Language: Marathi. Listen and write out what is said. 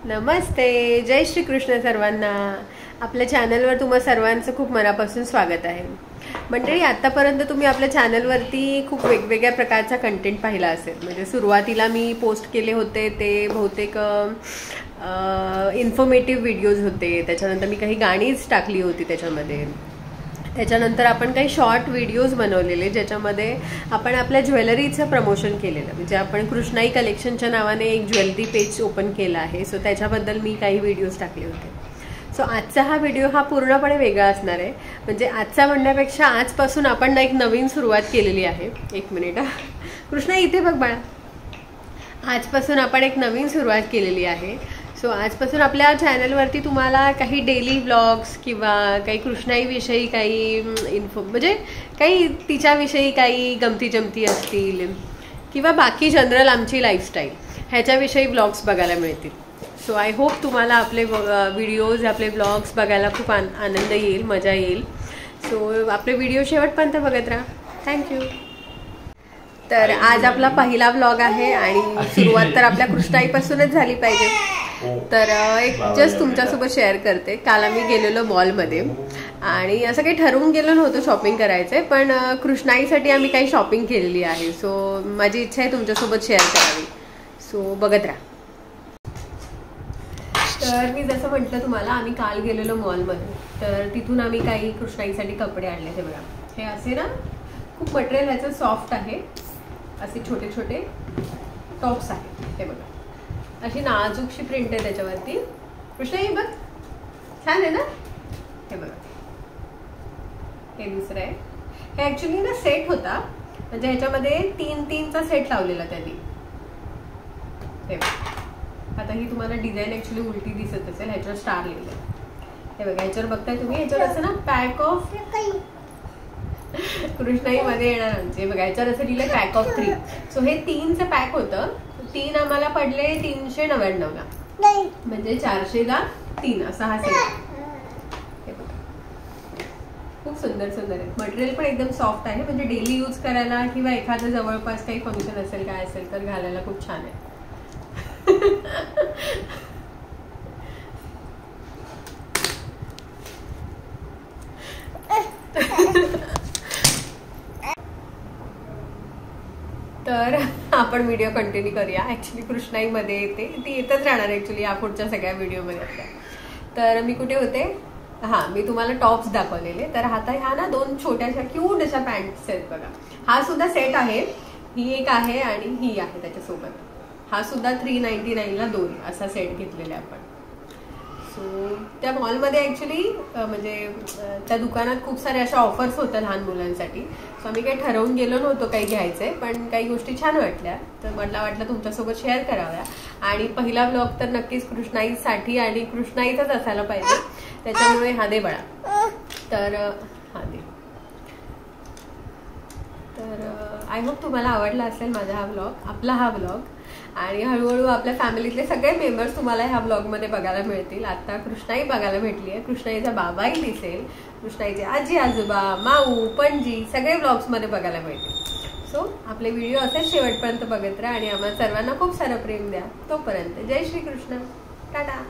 नमस्ते, जय श्री कृष्ण सर्वांना। आपल्या चॅनलवर तुम्हा सर्वांचं खूप मनापासून स्वागत आहे। मंडळी, आतापर्यंत तुम्ही आपल्या चॅनलवरती खूप वेगवेगळ्या प्रकारचा कंटेंट पाहिला असेल। म्हणजे सुरुवातीला मी पोस्ट केले होते ते बहुतेक इन्फॉर्मेटिव्ह व्हिडिओज होते। त्याच्यानंतर मी काही गाणीच टाकली होती त्याच्यामध्ये। त्याच्यानंतर आपण काही शॉर्ट व्हिडिओज बनवलेले ज्याच्यामध्ये आपण आपल्या ज्वेलरीचं प्रमोशन केलेलं। म्हणजे आपण कृष्णाई कलेक्शनच्या नावाने एक ज्वेलरी पेज ओपन केलं आहे। सो त्याच्याबद्दल मी काही व्हिडिओज टाकले होते। सो आजचा हा व्हिडिओ हा पूर्णपणे वेगळा असणार आहे। म्हणजे आजचा म्हणण्यापेक्षा आजपासून आपण एक नवीन सुरुवात केलेली आहे। एक मिनिट, कृष्णा इथे बघ बाळा। आजपासून आपण एक नवीन सुरुवात केलेली आहे। सो आजपासून आपल्या चॅनलवरती तुम्हाला काही डेली व्लॉग्स किंवा काही कृष्णाईविषयी काही म्हणजे काही तिच्याविषयी काही गमती जमती असतील किंवा बाकी जनरल आमची लाईफस्टाईल ह्याच्याविषयी व्लॉग्स बघायला मिळतील। सो आय होप तुम्हाला आपले व्हिडिओज आपले व्लॉग्स बघायला खूप आनंद येईल, मजा येईल। सो आपले व्हिडिओ शेवटपर्यंत बघत राहा। थँक्यू। तर आज आपला पहिला व्लॉग आहे आणि सुरुवात तर आपल्या कृष्णाईपासूनच झाली पाहिजे। तर एक जस्ट तुमच्यासोबत शेअर करते। काल आम्ही गेलेलो मॉलमध्ये आणि असं काही ठरवून गेलो नव्हतं शॉपिंग करायचंय, पण कृष्णाईसाठी आम्ही काही शॉपिंग केलेली आहे। सो माझी इच्छा आहे तुमच्यासोबत शेअर करावी। सो बघत राहा। तर मी जसं म्हटलं तुम्हाला, आम्ही काल गेलेलो मॉलमध्ये, तर तिथून आम्ही काही कृष्णाईसाठी कपडे आणले। हे बघा, हे असे ना खूप मटेरियल ह्याचं सॉफ्ट आहे। असे छोटे छोटे टॉप्स आहेत। हे बघा, अशी नाजूकशी प्रिंट आहे त्याच्यावरती। कृष्णा हे बघ, छान आहे ना। हे बघा, हे दुसरं आहे। हे ऍक्च्युली ना सेट होता, म्हणजे ह्याच्यामध्ये 3-3चा सेट लावलेला त्यांनी। हे बघा, आता ही तुम्हाला डिझाईन ऍक्च्युली उलटी दिसत असेल, ह्याच्यावर स्टार लिहिलंय। हे बघा, ह्याच्यावर बघताय तुम्ही, ह्याच्यावर असं ना पॅक ऑफ कृष्णाई मध्ये येणार आमचे। बघा, ह्याच्यावर असं लिहिलंय पॅक ऑफ 3। सो हे 3चं पॅक होतं। 3 आम्हाला पडले 399 ला, म्हणजे 400 ला 3 असा हा सेट। हे बघा, खूप सुंदर सुंदर आहे। मटेरियल पण एकदम सॉफ्ट आहे, म्हणजे डेली यूज करायला किंवा एखादं जवळपास काही फंक्शन असेल काय असेल तर घालायला खूप छान आहे। तर आपण व्हिडिओ कंटिन्यू करूया। ऍक्च्युली कृष्णाईमध्ये येते, ती येतच राहणार ऍक्च्युली या पुढच्या सगळ्या व्हिडिओमध्ये आपल्या। तर मी कुठे होते, हा मी तुम्हाला टॉप्स दाखवलेले। तर आता ह्या ना 2 छोट्याशा क्यूट अशा पॅन्ट्स आहेत बघा। हा सुद्धा सेट आहे, ही एक आहे आणि ही आहे त्याच्यासोबत। हा सुद्धा 399 ला 2 असा सेट घेतलेला आपण। सो त्या मॉलमध्ये ऍक्च्युली म्हणजे त्या दुकानात खूप सारे अशा ऑफर्स होत्या लहान मुलांसाठी। सो आम्ही काही ठरवून गेलो नव्हतो काही घ्यायचंय, पण काही गोष्टी छान वाटल्या तर मला वाटलं तुमच्यासोबत शेअर कराव्या। आणि पहिला व्लॉग तर नक्कीच कृष्णाईसाठी आणि कृष्णाईचाच असायला पाहिजे, त्याच्यामुळे हा दे बाळा। तर हा दे। तर आय होप तुम्हाला आवडला असेल माझा हा व्लॉग, आपला हा व्लॉग। आणि हळूहळू आपल्या फॅमिलीतले सगळे मेंबर्स तुम्हाला ह्या ब्लॉगमध्ये बघायला मिळतील। आता कृष्णाई बघायला भेटली आहे, कृष्णाईचा बाबाही दिसेल, कृष्णाईचे आजी आजोबा, माऊ, पणजी सगळे ब्लॉग्समध्ये बघायला मिळतील। सो आपले व्हिडिओ असेच शेवटपर्यंत बघत राहा आणि आम्हाला सर्वांना खूप सारं प्रेम द्या। तोपर्यंत जय श्री कृष्ण, टाटा।